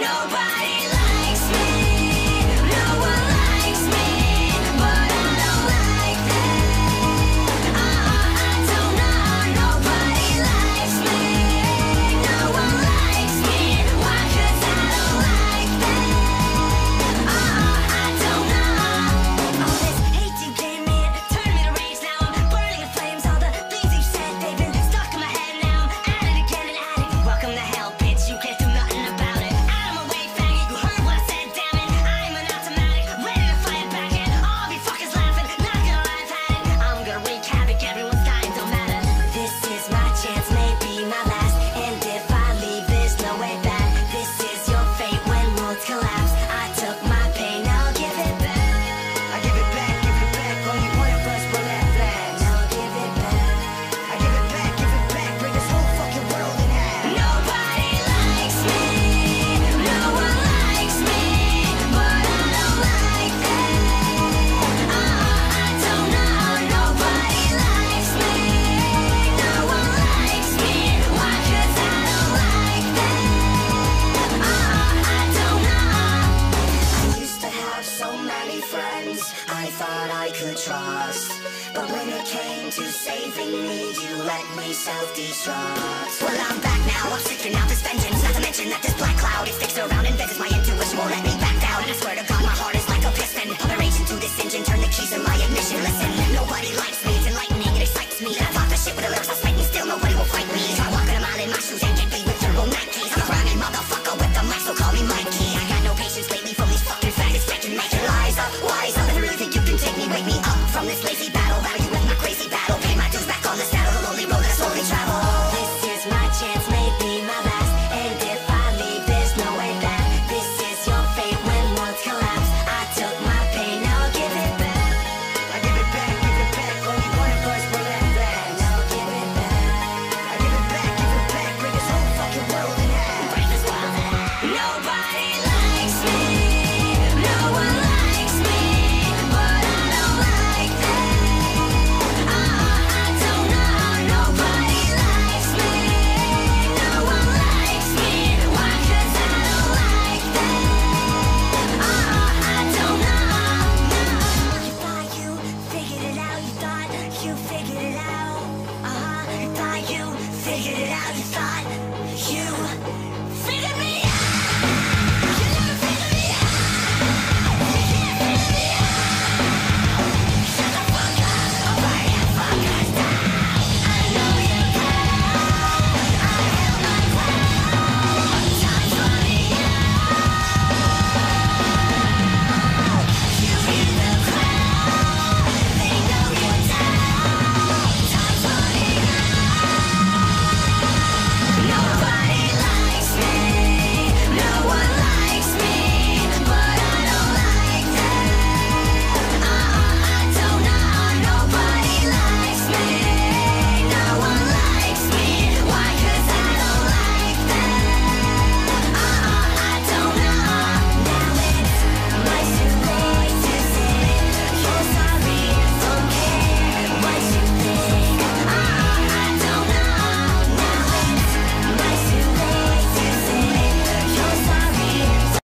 Nobody likes me, no one likes me, but I don't like that. I don't know. Nobody likes me, no one likes me. Why? 'Cause I don't like that. I don't know. All this hate you came in, turned me to rage. Now I'm burning in flames. All the things you said, they've been stuck in my head. Now I'm at it again and at it. Welcome to hell, bitch. You can't do nothing about it. Out of my way, faggot. You heard what I said, damn it. I'm an automatic, ready to fight back. And all of you fuckers laughing, not gonna lie, I've had it. I'm gonna wreak havoc. Everyone's dying, don't matter. This is my chance, maybe my last. And if I leave, there's no way back. This is your fate when worlds collapse. I took my pain, I'll give it back. I give it back, only one of us will have that. I'll give it back. I give it back, bring this whole fucking world in half. Nobody likes me, no one likes me, but I don't like that. I don't know. Nobody likes me, no one likes me. Why? 'Cause I don't like that. I don't know. I used to have so many friends I thought I could trust, but when it came to saving me, you let me self-destruct. Well, I'm back now, I'm seeking out this vengeance. Not to mention that this black cloud, it sticks around and visits my intuition, won't let me back down. And I swear to God, my heart is like a piston. Pump a rage into this engine, turn the keys in my ignition. Listen, nobody likes me, it's enlightening, it excites me. I talk the shit with the lyrics, I'll spike me, still nobody will fight me. Try walking a mile in my shoes and get beat with turbo Nikes. I'm a rhyming motherfucker with the mic, so call me Mikey. I got no patience lately from these fucking faggots. They can make your lies up, wise up. If you really think you can take me, wake me up from this lazy battle. Battle you with my crazy battle. Pay my dues back on the saddle, the lonely road that I slowly travel. This is my chance, maybe my last. And if I leave, there's no way back. This is your fate when worlds collapse. I took my pain, I'll give it back. I give it back, only one of us will have that. I'll give it back. I give it back, bring this whole fucking world in half. Break this world in half. Nobody likes me, no one likes me, but I don't like that. I don't know. Nobody likes me, no one likes me. Why? 'Cause I don't like that. I don't know. You thought you figured it out. You thought you figured it out. You thought you figured it out. You thought